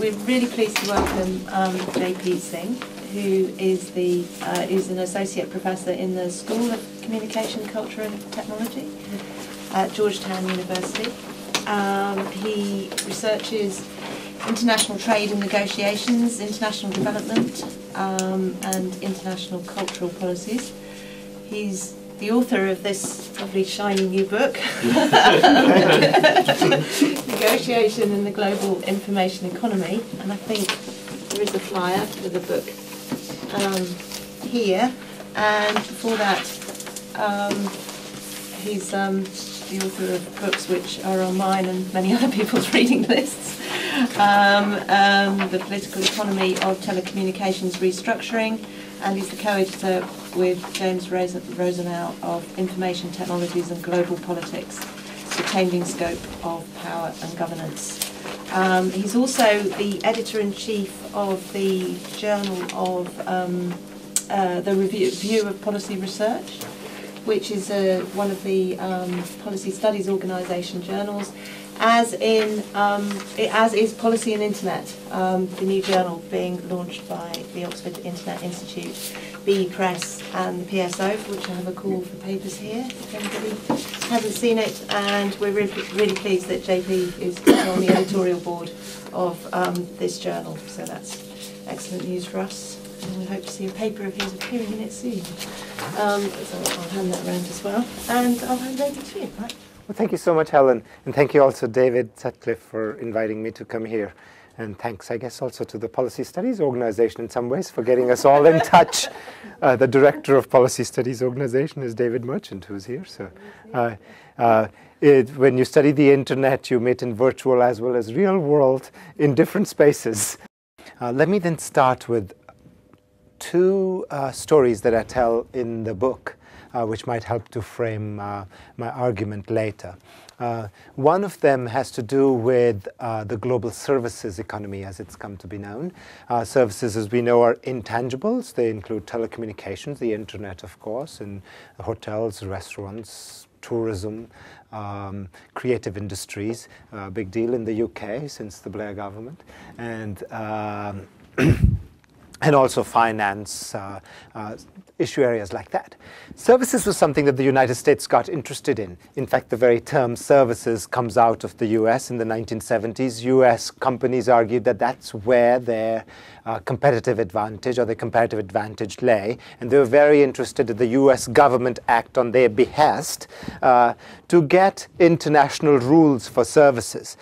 we're really pleased to welcome JP Singh, who is an associate professor in the School of Communication, Culture and Technology at Georgetown University. He researches international trade and negotiations, international development, and international cultural policies. He's the author of this lovely shiny new book, Negotiation in the Global Information Economy, and I think there is a flyer for the book here, and before that he's the author of books which are on mine and many other people's reading lists. The Political Economy of Telecommunications Restructuring, and he's the co-editor with James Rosenau of Information Technologies and Global Politics, The Changing Scope of Power and Governance. He's also the editor-in-chief of the Journal of the Review of Policy Research, which is one of the policy studies organisation journals, as is Policy and Internet, the new journal being launched by the Oxford Internet Institute, BE Press and the PSO, for which I have a call for papers here, if anybody hasn't seen it. And we're really pleased that JP is on the editorial board of this journal, so that's excellent news for us. And we hope to see a paper of his appearing in it soon. So I'll hand that around as well, and I'll hand over to you. Right. Well, thank you so much, Helen, and thank you also, David Sutcliffe, for inviting me to come here. And thanks, I guess, also to the Policy Studies Organization in some ways for getting us all in touch. The director of Policy Studies Organization is David Merchant, who's here. So, when you study the internet, you meet in virtual as well as real world in different spaces. Let me then start with two stories that I tell in the book, which might help to frame my argument later. One of them has to do with the global services economy, as it's come to be known. Services, as we know, are intangibles. They include telecommunications, the internet, of course, and hotels, restaurants, tourism, creative industries, big deal in the UK since the Blair government, and and also finance, issue areas like that. Services was something that the United States got interested in. In fact, the very term services comes out of the US in the 1970s. US companies argued that that's where their competitive advantage or their comparative advantage lay, and they were very interested in the US government act on their behest to get international rules for services.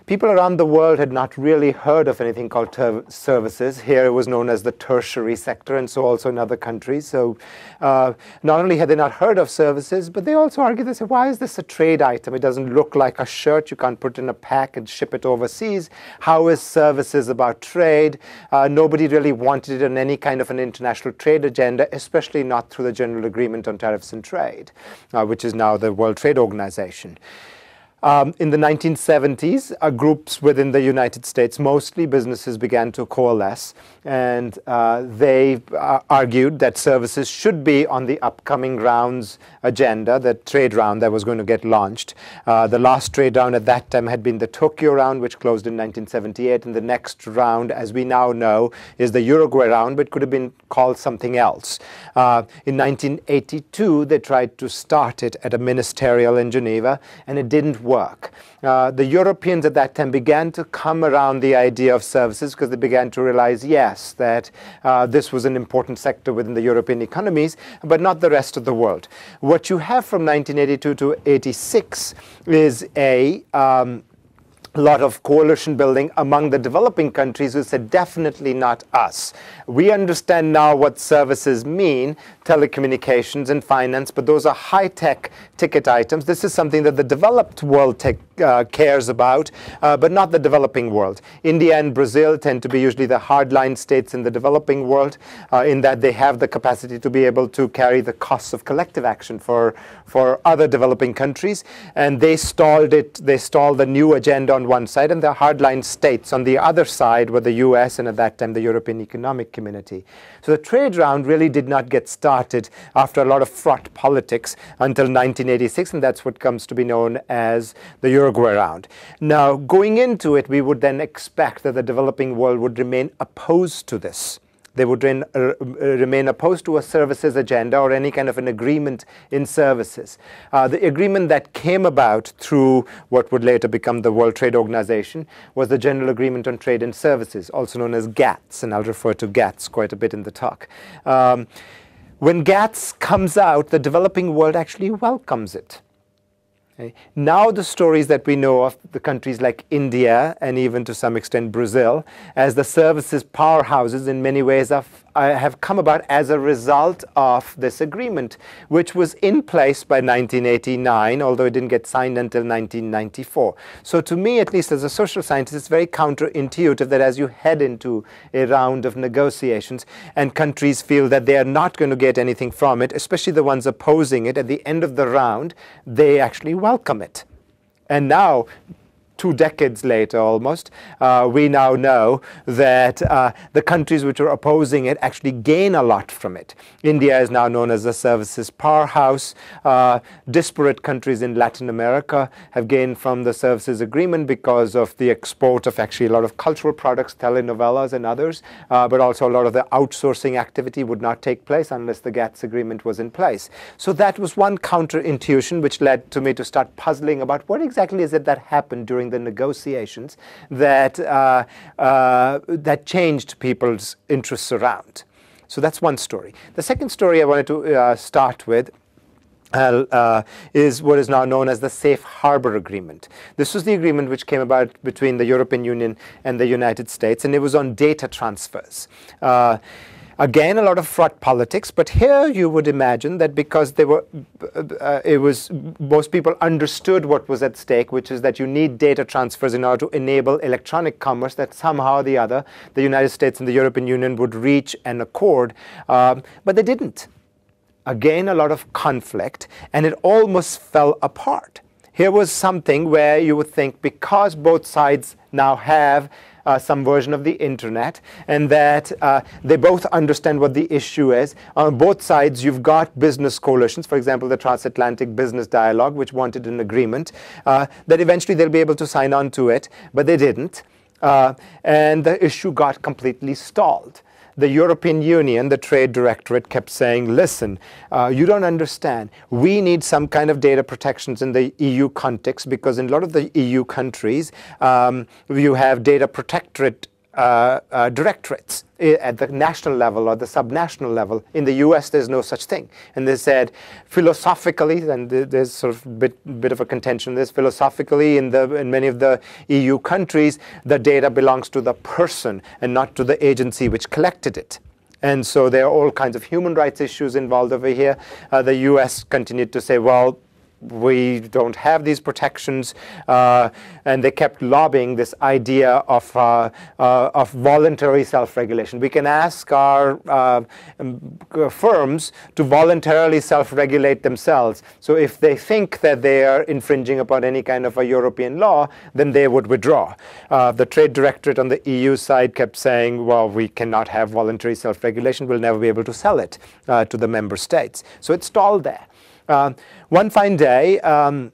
People around the world had not really heard of anything called services. Here it was known as the tertiary sector, and so also in other countries. So not only had they not heard of services, but they also argued, they said, why is this a trade item? It doesn't look like a shirt. You can't put it in a pack and ship it overseas. How is services about trade? Nobody really wanted it on any kind of an international trade agenda, especially not through the General Agreement on Tariffs and Trade, which is now the World Trade Organization. In the 1970s, groups within the United States, mostly businesses, began to coalesce, and they argued that services should be on the upcoming round's agenda, the trade round that was going to get launched. The last trade round at that time had been the Tokyo round, which closed in 1978, and the next round, as we now know, is the Uruguay round, but could have been called something else. In 1982, they tried to start it at a ministerial in Geneva, and it didn't work. The Europeans at that time began to come around the idea of services because they began to realize, yes, that this was an important sector within the European economies, but not the rest of the world. What you have from 1982 to 86 is a lot of coalition building among the developing countries who said, definitely not us. We understand now what services mean, telecommunications and finance, but those are high-tech ticket items. This is something that the developed world cares about, but not the developing world. India and Brazil tend to be usually the hardline states in the developing world, in that they have the capacity to be able to carry the costs of collective action for other developing countries, and they stalled it. They stalled the new agenda on one side, and the hardline states on the other side were the US and at that time the European Economic Community. So the trade round really did not get started after a lot of fraught politics until 1986, and that's what comes to be known as the never go around. Now, going into it, we would then expect that the developing world would remain opposed to this. They would remain opposed to a services agenda or any kind of an agreement in services. The agreement that came about through what would later become the World Trade Organization was the General Agreement on Trade and Services, also known as GATS, and I'll refer to GATS quite a bit in the talk. When GATS comes out, the developing world actually welcomes it. Okay. Now the stories that we know of the countries like India and even to some extent Brazil as the services powerhouses in many ways have come about as a result of this agreement, which was in place by 1989, although it didn't get signed until 1994. So to me, at least as a social scientist, it's very counterintuitive that as you head into a round of negotiations and countries feel that they are not going to get anything from it, especially the ones opposing it, at the end of the round, they actually welcome it. And now, 2 decades later almost, we now know that the countries which are opposing it actually gain a lot from it. India is now known as the services powerhouse. Disparate countries in Latin America have gained from the services agreement because of the export of actually a lot of cultural products, telenovelas and others, but also a lot of the outsourcing activity would not take place unless the GATS agreement was in place. So that was one counterintuition which led to me to start puzzling about what exactly is it that happened during the negotiations that that changed people's interests around. So that's one story. The second story I wanted to start with is what is now known as the Safe Harbor Agreement. This was the agreement which came about between the European Union and the United States, and it was on data transfers. Again, a lot of fraught politics, but here you would imagine that because they were, most people understood what was at stake, which is that you need data transfers in order to enable electronic commerce, that somehow or the other the United States and the European Union would reach an accord, but they didn't. Again, a lot of conflict, and it almost fell apart. Here was something where you would think because both sides now have some version of the internet, and that they both understand what the issue is. On both sides, you've got business coalitions, for example, the Transatlantic Business Dialogue, which wanted an agreement, that eventually they'll be able to sign on to it, but they didn't. And the issue got completely stalled. The European Union, the Trade Directorate, kept saying, listen, you don't understand. We need some kind of data protections in the EU context because in a lot of the EU countries, you have data protectorate directorates at the national level or the subnational level. In the US, there's no such thing. And they said, philosophically, and there's sort of bit of a contention on this, philosophically, in many of the EU countries, the data belongs to the person and not to the agency which collected it. And so there are all kinds of human rights issues involved over here. The US continued to say, well, we don't have these protections, and they kept lobbying this idea of voluntary self-regulation. We can ask our firms to voluntarily self-regulate themselves. So if they think that they are infringing upon any kind of a European law, then they would withdraw. The Trade Directorate on the EU side kept saying, well, we cannot have voluntary self-regulation. We'll never be able to sell it to the member states. So it stalled there. One fine day, and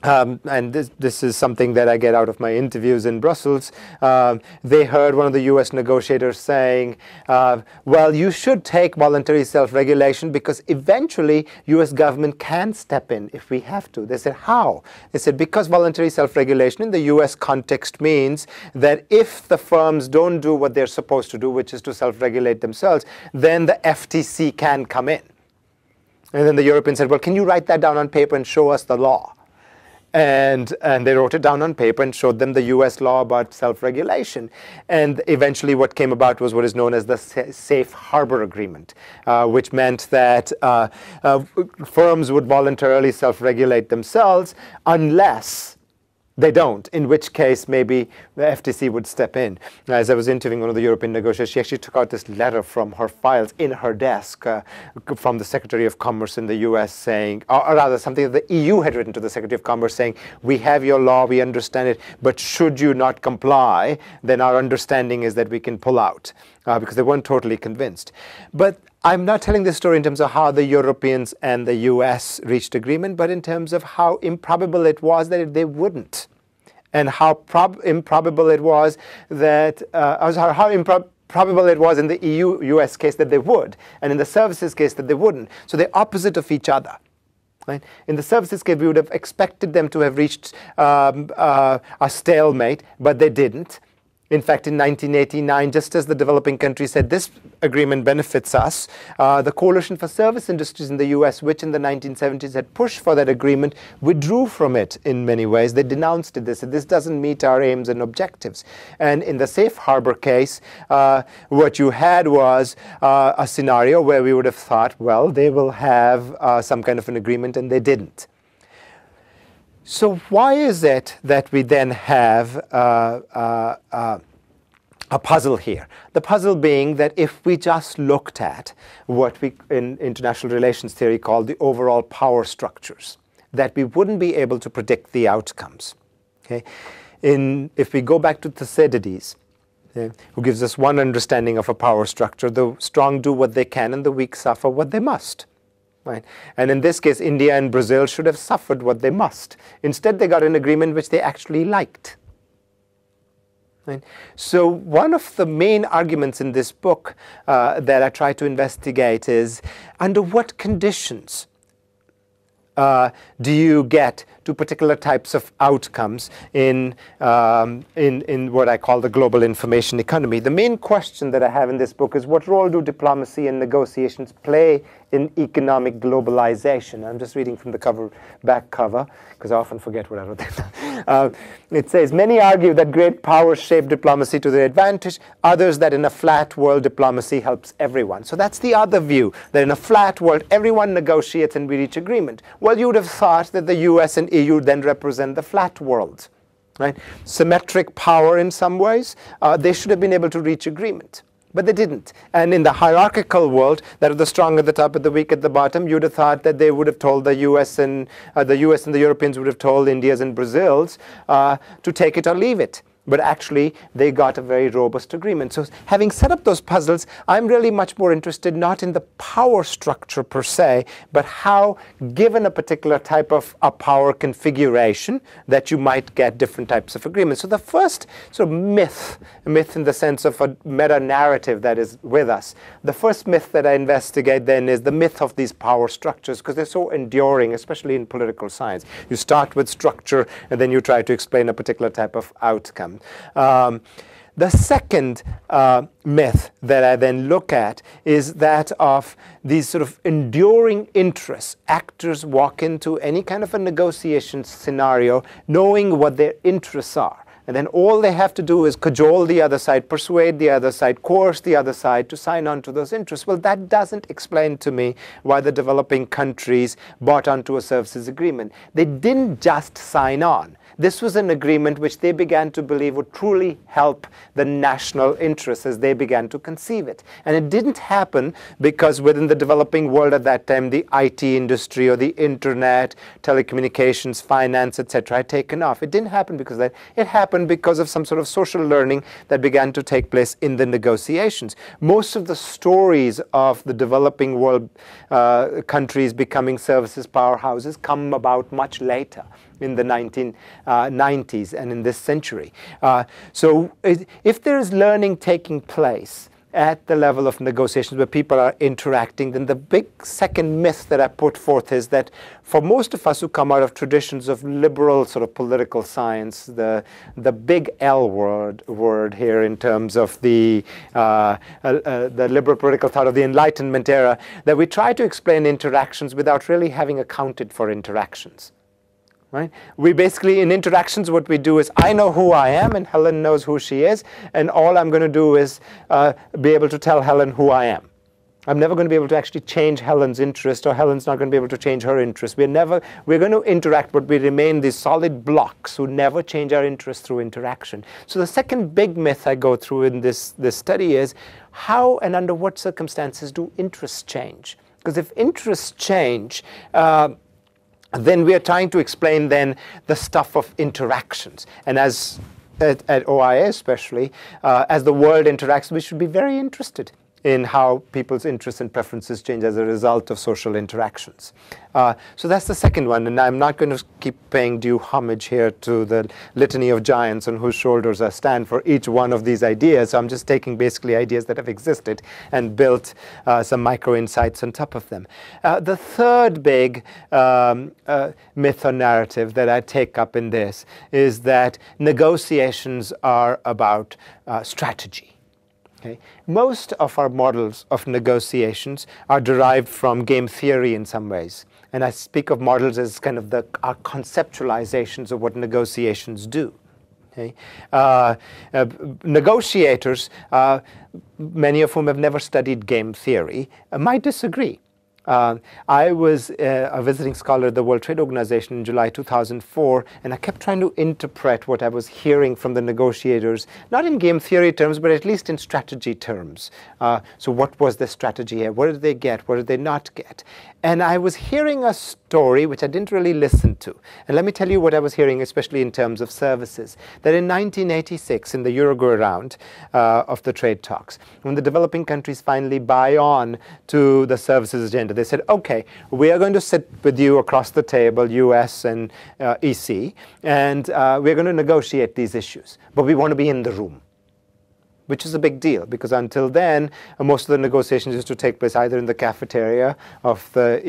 this is something that I get out of my interviews in Brussels, they heard one of the US negotiators saying, well, you should take voluntary self-regulation because eventually US government can step in if we have to. They said, how? They said, because voluntary self-regulation in the US context means that if the firms don't do what they're supposed to do, which is to self-regulate themselves, then the FTC can come in. And then the Europeans said, well, can you write that down on paper and show us the law? And they wrote it down on paper and showed them the US law about self-regulation. And eventually what came about was what is known as the Safe Harbor Agreement, which meant that firms would voluntarily self-regulate themselves unless they don't, in which case maybe the FTC would step in. As I was interviewing one of the European negotiators, she actually took out this letter from her files in her desk from the Secretary of Commerce in the US saying, or rather something that the EU had written to the Secretary of Commerce saying, we have your law, we understand it, but should you not comply, then our understanding is that we can pull out, because they weren't totally convinced. But I'm not telling this story in terms of how the Europeans and the US reached agreement, but in terms of how improbable it was that they wouldn't, and how improbable it was that probable it was in the EU-US case that they would, and in the services case that they wouldn't. So they're opposite of each other. Right? In the services case, we would have expected them to have reached a stalemate, but they didn't. In fact, in 1989, just as the developing countries said, this agreement benefits us, the Coalition for Service Industries in the US, which in the 1970s had pushed for that agreement, withdrew from it in many ways. They denounced it. They said, this doesn't meet our aims and objectives. And in the safe harbor case, what you had was a scenario where we would have thought, well, they will have some kind of an agreement, and they didn't. So why is it that we then have a puzzle here? The puzzle being that if we just looked at what we in international relations theory call the overall power structures, that we wouldn't be able to predict the outcomes. Okay? If we go back to Thucydides, who gives us one understanding of a power structure, the strong do what they can and the weak suffer what they must. Right? And in this case, India and Brazil should have suffered what they must. Instead, they got an agreement which they actually liked. Right? So one of the main arguments in this book that I try to investigate is, under what conditions do you get to particular types of outcomes in what I call the global information economy? The main question that I have in this book is, what role do diplomacy and negotiations play in economic globalization? I'm just reading from the back cover, because I often forget what I wrote there. It says, many argue that great powers shape diplomacy to their advantage, others that in a flat world diplomacy helps everyone. So that's the other view, that in a flat world everyone negotiates and we reach agreement. Well, you would have thought that the US and EU then represent the flat world. Right? Symmetric power in some ways, they should have been able to reach agreement. But they didn't. And in the hierarchical world, that are the strong at the top and the weak at the bottom, you'd have thought that they would have told the US and the Europeans would have told India's and Brazil's to take it or leave it. But actually, they got a very robust agreement. So having set up those puzzles, I'm really much more interested not in the power structure per se, but how, given a particular type of a power configuration, that you might get different types of agreements. So the first sort of myth in the sense of a meta-narrative that is with us, the first myth that I investigate then is the myth of these power structures, because they're so enduring, especially in political science. You start with structure, and then you try to explain a particular type of outcome. The second myth that I then look at is that of these sort of enduring interests. Actors walk into any kind of a negotiation scenario knowing what their interests are. And then all they have to do is cajole the other side, persuade the other side, coerce the other side to sign on to those interests. Well, that doesn't explain to me why the developing countries bought onto a services agreement. They didn't just sign on. This was an agreement which they began to believe would truly help the national interests as they began to conceive it. And it didn't happen because within the developing world at that time, the IT industry or the internet, telecommunications, finance, etc. had taken off. It didn't happen because of that. It happened because of some sort of social learning that began to take place in the negotiations. Most of the stories of the developing world countries becoming services powerhouses come about much later, in the 1990s and in this century. So if there is learning taking place at the level of negotiations where people are interacting, then the big second myth that I put forth is that for most of us who come out of traditions of liberal sort of political science, the big L word here in terms of the liberal political thought of the Enlightenment era, that we try to explain interactions without really having accounted for interactions. Right? We basically, in interactions, what we do is, I know who I am, and Helen knows who she is, and all I'm going to do is be able to tell Helen who I am. I'm never going to be able to actually change Helen's interest, or Helen's not going to be able to change her interest. We're going to interact, but we remain these solid blocks who never change our interest through interaction. So the second big myth I go through in this study is, how and under what circumstances do interests change? Because if interests change, then we are trying to explain then the stuff of interactions. And as at OIA especially, as the world interacts, we should be very interested in how people's interests and preferences change as a result of social interactions. So that's the second one, and I'm not going to keep paying due homage here to the litany of giants on whose shoulders I stand for each one of these ideas. So I'm just taking basically ideas that have existed and built some micro insights on top of them. The third big myth or narrative that I take up in this is that negotiations are about strategy. Okay. Most of our models of negotiations are derived from game theory in some ways. And I speak of models as kind of our conceptualizations of what negotiations do. Okay. Negotiators, many of whom have never studied game theory, might disagree. I was a visiting scholar at the World Trade Organization in July 2004, and I kept trying to interpret what I was hearing from the negotiators, not in game theory terms, but at least in strategy terms. So what was the strategy here? What did they get? What did they not get? And I was hearing a story which I didn't really listen to. And let me tell you what I was hearing, especially in terms of services. That in 1986, in the Uruguay round of the trade talks, when the developing countries finally buy on to the services agenda, they said, okay, we are going to sit with you across the table, US and EC, and we're going to negotiate these issues. But we want to be in the room. Which is a big deal, because until then, most of the negotiations used to take place either in the cafeteria of the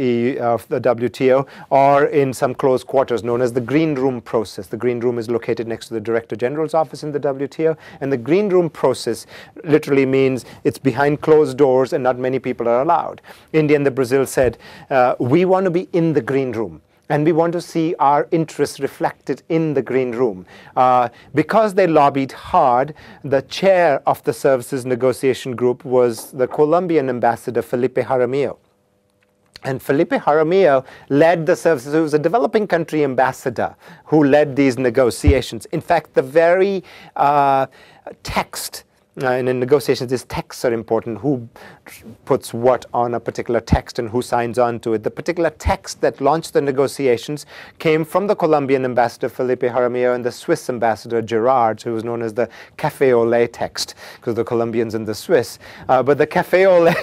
WTO or in some closed quarters known as the green room process. The green room is located next to the Director General's office in the WTO, and the green room process literally means it's behind closed doors and not many people are allowed. India and Brazil said, we want to be in the green room. And we want to see our interests reflected in the green room. Because they lobbied hard, the chair of the services negotiation group was the Colombian ambassador, Felipe Jaramillo. And Felipe Jaramillo led the services. He was a developing country ambassador who led these negotiations. In fact, the very text and in negotiations, these texts are important. Who puts what on a particular text and who signs on to it? The particular text that launched the negotiations came from the Colombian ambassador, Felipe Jaramillo, and the Swiss ambassador, Gerard, who was known as the Café au lait text, because the Colombians and the Swiss. But the Café au lait...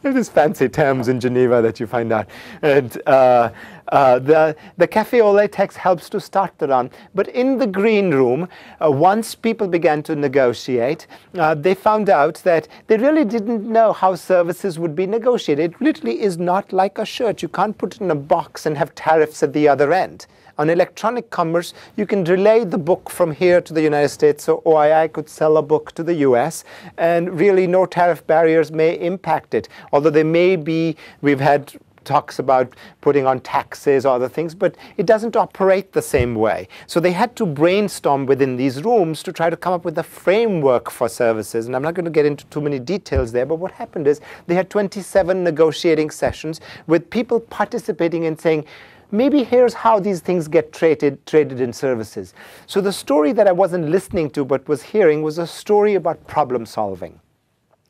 There's these fancy terms in Geneva that you find out. And the Café au lait text helps to start the run. But in the green room, once people began to negotiate, they found out that they really didn't know how services would be negotiated. It literally is not like a shirt. You can't put it in a box and have tariffs at the other end. On electronic commerce, you can relay the book from here to the United States, so OII could sell a book to the US, and really no tariff barriers may impact it. Although there may be, we've had talks about putting on taxes or other things, but it doesn't operate the same way. So they had to brainstorm within these rooms to try to come up with a framework for services. And I'm not going to get into too many details there, but what happened is they had 27 negotiating sessions with people participating and saying, maybe here's how these things get traded in services. So the story that I wasn't listening to but was hearing was a story about problem solving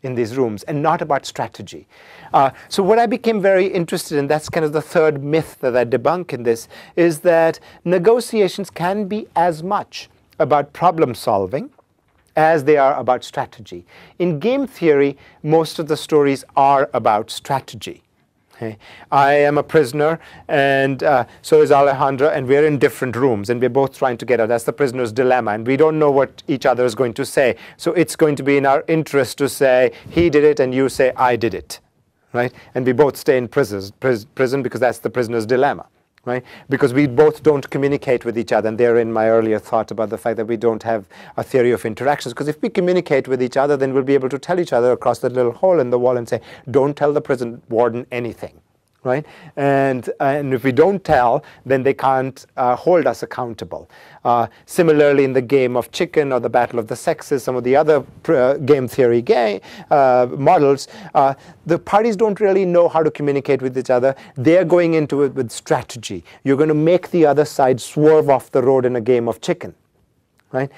in these rooms and not about strategy. So what I became very interested in, that's kind of the third myth that I debunk in this, is that negotiations can be as much about problem solving as they are about strategy. In game theory, most of the stories are about strategy. Okay. I am a prisoner, and so is Alejandra, and we're in different rooms, and we're both trying to get out. That's the prisoner's dilemma, and we don't know what each other is going to say. So it's going to be in our interest to say, he did it, and you say, I did it, right? And we both stay in prison because that's the prisoner's dilemma, right? Because we both don't communicate with each other, and therein my earlier thought about the fact that we don't have a theory of interactions. Because if we communicate with each other, then we'll be able to tell each other across that little hole in the wall and say, don't tell the prison warden anything, right? And if we don't tell, then they can't hold us accountable. Similarly, in the game of chicken or the battle of the sexes, some of the other game theory models, the parties don't really know how to communicate with each other. They're going into it with strategy. You're going to make the other side swerve off the road in a game of chicken. Right?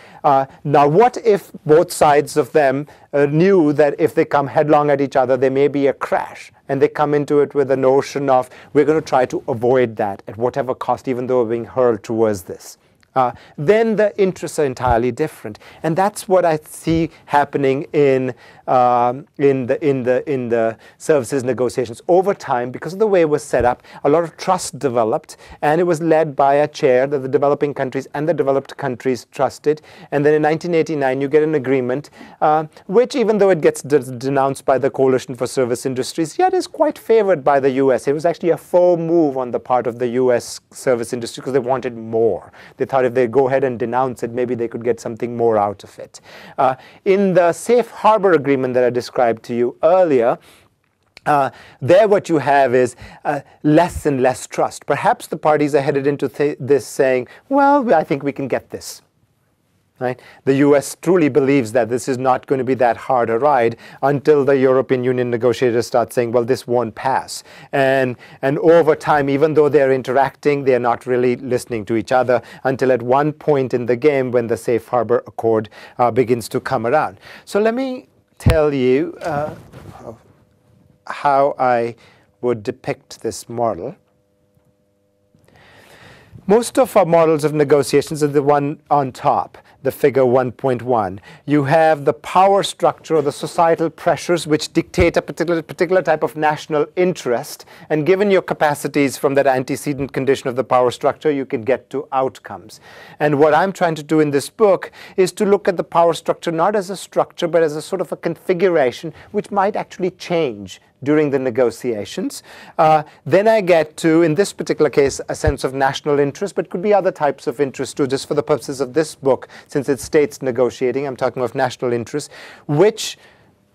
Now, what if both sides of them knew that if they come headlong at each other, there may be a crash, and they come into it with the notion of, we're going to try to avoid that at whatever cost, even though we're being hurled towards this. then the interests are entirely different. And that's what I see happening in the services negotiations. Over time, because of the way it was set up, a lot of trust developed, and it was led by a chair that the developing countries and the developed countries trusted. And then in 1989, you get an agreement, which, even though it gets denounced by the Coalition for Service Industries, yet is quite favored by the US. It was actually a faux move on the part of the US service industry because they wanted more. They thought if they go ahead and denounce it, maybe they could get something more out of it. In the safe harbor agreement that I described to you earlier, there what you have is less and less trust. Perhaps the parties are headed into this saying, well, I think we can get this. Right? The US truly believes that this is not going to be that hard a ride until the European Union negotiators start saying, well, this won't pass. And over time, even though they're interacting, they're not really listening to each other until at one point in the game when the Safe Harbor Accord begins to come around. So let me tell you how I would depict this model. Most of our models of negotiations are the one on top, the figure 1.1. You have the power structure or the societal pressures which dictate a particular type of national interest, and given your capacities from that antecedent condition of the power structure, you can get to outcomes. And what I'm trying to do in this book is to look at the power structure not as a structure, but as a sort of a configuration which might actually change during the negotiations. Then I get to, in this particular case, a sense of national interest, but could be other types of interest too. Just for the purposes of this book, since it's states negotiating, I'm talking of national interest, which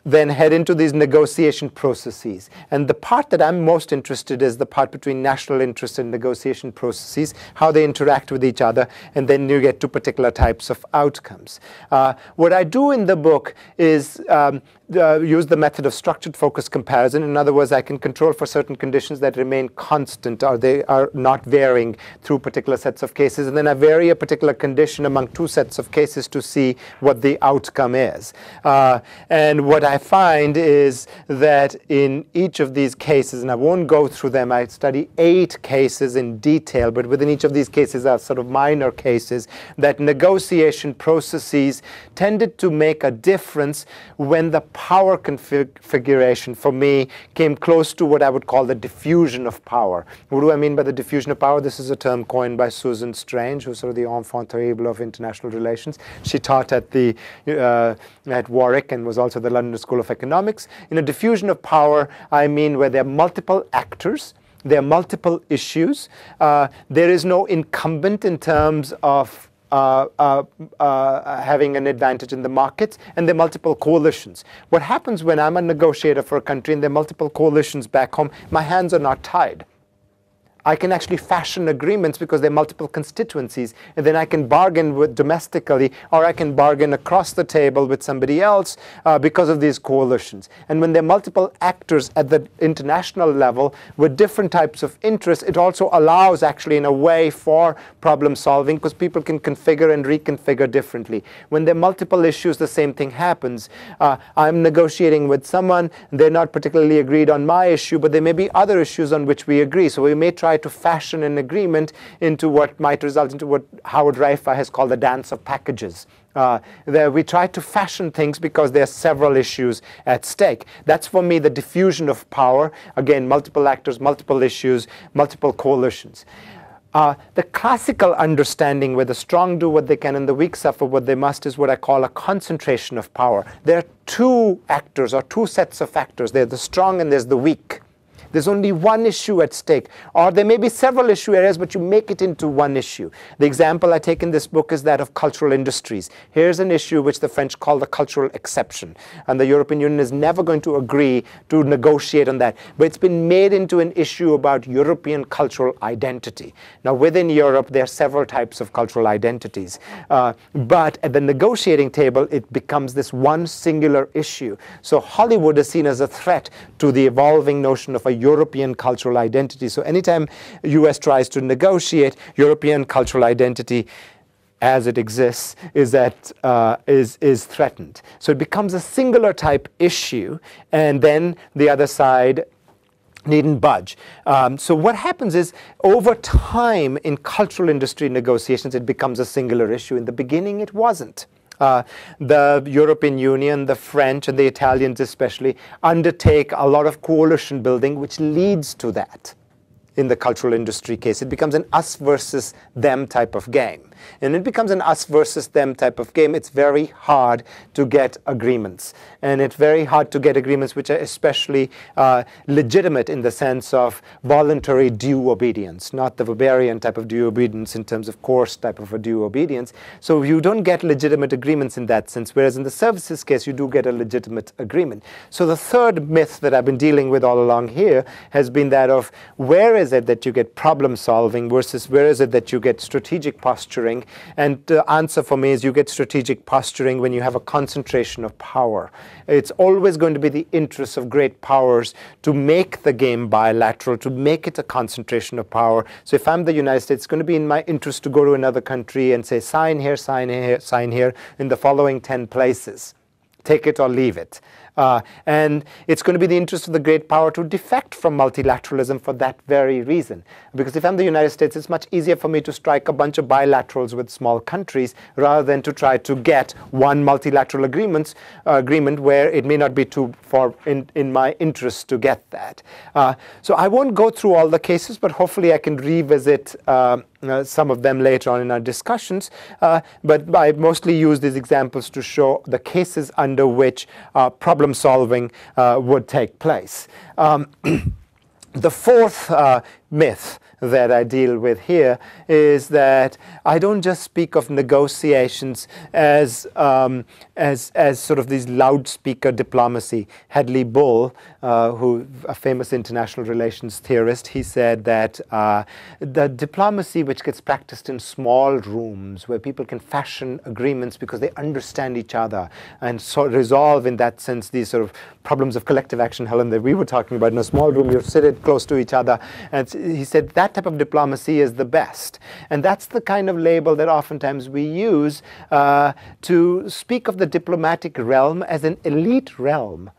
then head into these negotiation processes. And the part that I'm most interested in is the part between national interest and negotiation processes, how they interact with each other, and then you get to particular types of outcomes. What I do in the book is use the method of structured focus comparison. In other words, I can control for certain conditions that remain constant, or they are not varying through particular sets of cases. And then I vary a particular condition among two sets of cases to see what the outcome is. And what I find is that in each of these cases, and I won't go through them, I study 8 cases in detail, but within each of these cases are sort of minor cases, that negotiation processes tended to make a difference when the power configuration, for me, came close to what I would call the diffusion of power. What do I mean by the diffusion of power? This is a term coined by Susan Strange, who's sort of the enfant terrible of international relations. She taught at Warwick and was also the London School of Economics. In a diffusion of power, I mean where there are multiple actors, there are multiple issues, there is no incumbent in terms of having an advantage in the markets, and there are multiple coalitions. What happens when I'm a negotiator for a country and there are multiple coalitions back home, my hands are not tied. I can actually fashion agreements because there are multiple constituencies, and then I can bargain with domestically, or I can bargain across the table with somebody else because of these coalitions. And when there are multiple actors at the international level with different types of interests, it also allows actually in a way for problem solving because people can configure and reconfigure differently. When there are multiple issues, the same thing happens. I'm negotiating with someone, they're not particularly agreed on my issue, but there may be other issues on which we agree. So we may try to fashion an agreement into what might result into what Howard Reifer has called the dance of packages. We try to fashion things because there are several issues at stake. That's for me the diffusion of power. Again, multiple actors, multiple issues, multiple coalitions. The classical understanding where the strong do what they can and the weak suffer what they must is what I call a concentration of power. There are 2 actors or 2 sets of actors. There's the strong and there's the weak. There's only one issue at stake, or there may be several issue areas, but you make it into one issue. The example I take in this book is that of cultural industries. Here's an issue which the French call the cultural exception, and the European Union is never going to agree to negotiate on that. But it's been made into an issue about European cultural identity. Now, within Europe, there are several types of cultural identities, but at the negotiating table, it becomes this one singular issue. So Hollywood is seen as a threat to the evolving notion of a European cultural identity. So anytime US tries to negotiate, European cultural identity as it exists is threatened. So it becomes a singular type issue, and then the other side needn't budge. So what happens is, over time in cultural industry negotiations, it becomes a singular issue. In the beginning, it wasn't. The European Union, the French, and the Italians especially undertake a lot of coalition building, which leads to that. In the cultural industry case, it becomes an us versus them type of game. And it becomes an us versus them type of game. It's very hard to get agreements. And it's very hard to get agreements which are especially legitimate in the sense of voluntary due obedience, not the Weberian type of due obedience in terms of coerce type of a due obedience. So you don't get legitimate agreements in that sense, whereas in the services case, you do get a legitimate agreement. So the third myth that I've been dealing with all along here has been that of where is it that you get problem solving versus where is it that you get strategic posturing. And the answer for me is you get strategic posturing when you have a concentration of power. It's always going to be the interests of great powers to make the game bilateral, to make it a concentration of power. So if I'm the United States, it's going to be in my interest to go to another country and say, sign here, sign here, sign here in the following 10 places. Take it or leave it. And it's going to be the interest of the great power to defect from multilateralism for that very reason. Because if I'm the United States, it's much easier for me to strike a bunch of bilaterals with small countries rather than to try to get one multilateral agreement where it may not be too far in my interest to get that. So I won't go through all the cases, but hopefully I can revisit some of them later on in our discussions, but I mostly use these examples to show the cases under which problem solving would take place. The fourth myth that I deal with here is that I don't just speak of negotiations as sort of these loudspeaker diplomacy. Hadley Bull, who a famous international relations theorist, he said that the diplomacy which gets practiced in small rooms where people can fashion agreements because they understand each other and so resolve in that sense these sort of problems of collective action, Helen, that we were talking about. In a small room, you're seated close to each other. And he said that type of diplomacy is the best. And that's the kind of label that oftentimes we use to speak of the diplomatic realm as an elite realm.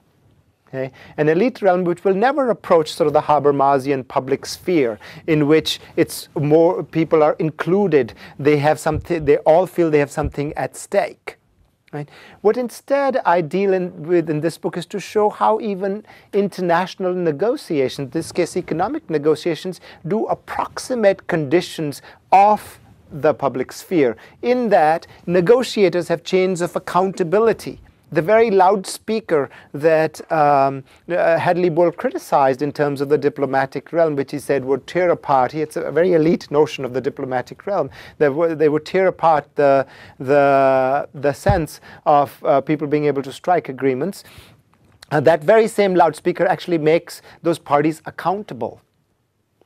Okay? An elite realm which will never approach sort of the Habermasian public sphere, in which it's more people are included. They have something. They all feel they have something at stake. Right? What instead I deal with in this book is to show how even international negotiations, in this case economic negotiations, do approximate conditions of the public sphere, in that negotiators have chains of accountability. The very loudspeaker that Hadley Bull criticized in terms of the diplomatic realm, which he said would tear apart. It's a very elite notion of the diplomatic realm. They would tear apart the sense of people being able to strike agreements. That very same loudspeaker actually makes those parties accountable.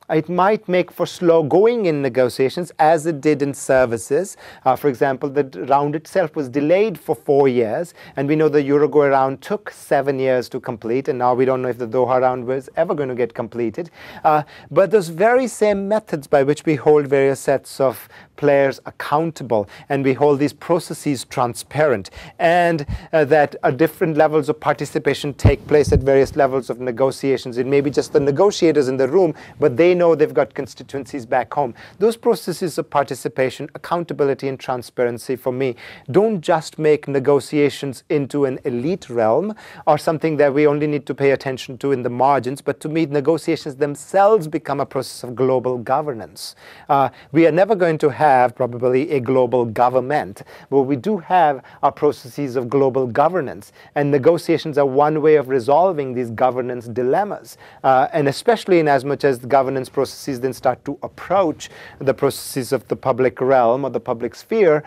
It might make for slow going in negotiations, as it did in services. For example, the round itself was delayed for 4 years, and we know the Uruguay round took 7 years to complete, and now we don't know if the Doha round was ever going to get completed. But those very same methods by which we hold various sets of players accountable, and we hold these processes transparent, and that different levels of participation take place at various levels of negotiations. It may be just the negotiators in the room, but they know they've got constituencies back home. Those processes of participation, accountability, and transparency, for me, don't just make negotiations into an elite realm or something that we only need to pay attention to in the margins, but to me, negotiations themselves become a process of global governance. We are never going to have probably a global government, but we do have our processes of global governance, and negotiations are one way of resolving these governance dilemmas, and especially in as much as the governance processes then start to approach the processes of the public realm or the public sphere,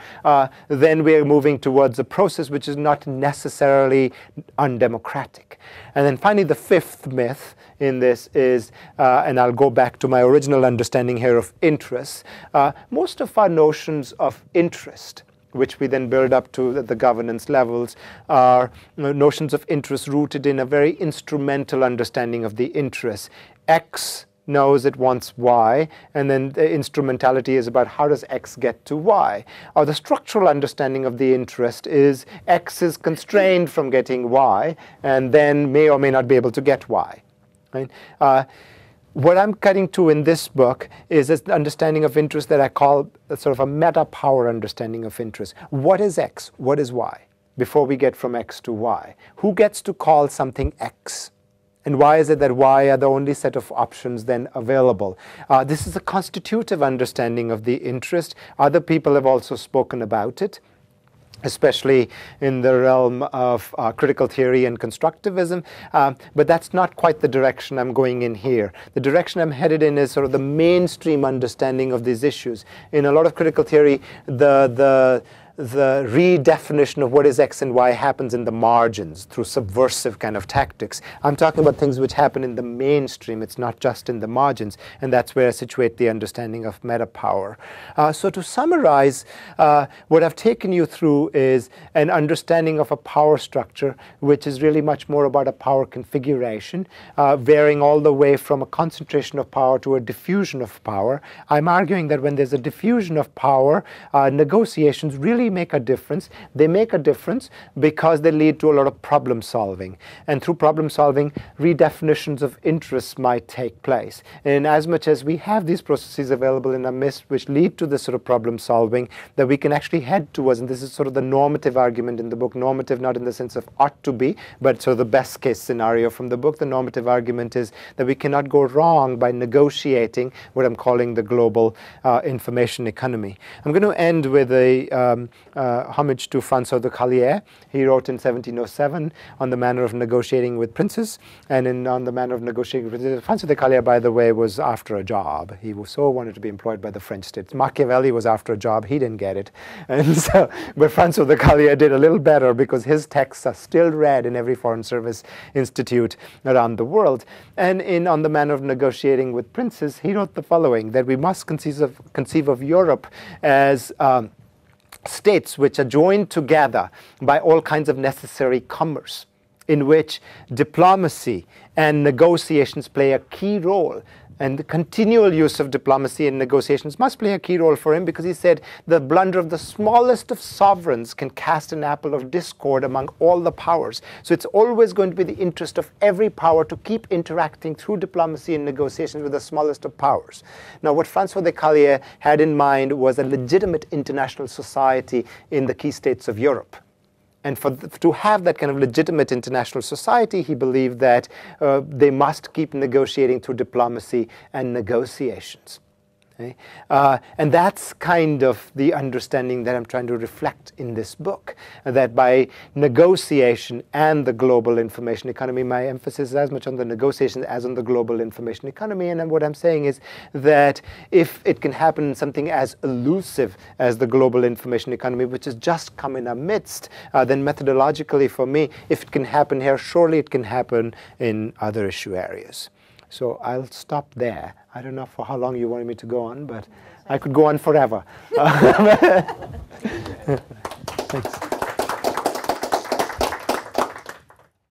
then we are moving towards a process which is not necessarily undemocratic. And then finally, the fifth myth in this is, and I'll go back to my original understanding here of interest, most of our notions of interest, which we then build up to the governance levels, are notions of interest rooted in a very instrumental understanding of the interest. X knows it wants Y, and then the instrumentality is about how does X get to Y. Or the structural understanding of the interest is X is constrained from getting Y, and then may or may not be able to get Y. Right? What I'm cutting to in this book is an understanding of interest that I call sort of a meta-power understanding of interest. What is X? What is Y? Before we get from X to Y. Who gets to call something X? And why is it that Y are the only set of options then available? This is a constitutive understanding of the interest. Other people have also spoken about it, especially in the realm of critical theory and constructivism. But that's not quite the direction I'm going in here. The direction I'm headed in is sort of the mainstream understanding of these issues. In a lot of critical theory, the redefinition of what is X and Y happens in the margins through subversive kind of tactics. I'm talking about things which happen in the mainstream. It's not just in the margins. And that's where I situate the understanding of meta-power. So to summarize, what I've taken you through is an understanding of a power structure, which is really much more about a power configuration, varying all the way from a concentration of power to a diffusion of power. I'm arguing that when there's a diffusion of power, negotiations really make a difference. They make a difference because they lead to a lot of problem solving. And through problem solving, redefinitions of interests might take place. And as much as we have these processes available in our midst which lead to this sort of problem solving, that we can actually head towards, and this is sort of the normative argument in the book, normative not in the sense of ought to be, but sort of the best case scenario from the book. The normative argument is that we cannot go wrong by negotiating what I'm calling the global information economy. I'm going to end with a homage to François de Callière. He wrote in 1707 on the manner of negotiating with princes, and on the manner of negotiating with princes. François de Callière, by the way, was after a job. He so wanted to be employed by the French state. Machiavelli was after a job. He didn't get it. And so, but François de Callière did a little better because his texts are still read in every Foreign Service institute around the world. And on the manner of negotiating with princes, he wrote the following, that we must conceive of Europe as states which are joined together by all kinds of necessary commerce, in which diplomacy and negotiations play a key role. And the continual use of diplomacy and negotiations must play a key role for him, because he said the blunder of the smallest of sovereigns can cast an apple of discord among all the powers. So it's always going to be the interest of every power to keep interacting through diplomacy and negotiations with the smallest of powers. Now, what François de Callière had in mind was a legitimate international society in the key states of Europe. And to have that kind of legitimate international society, he believed that they must keep negotiating through diplomacy and negotiations. Okay? And that's kind of the understanding that I'm trying to reflect in this book, that by negotiation and the global information economy, my emphasis is as much on the negotiation as on the global information economy. And what I'm saying is that if it can happen in something as elusive as the global information economy, which has just come in our midst, then methodologically for me, if it can happen here, surely it can happen in other issue areas. So I'll stop there. I don't know for how long you wanted me to go on, but I could go on forever. Thanks.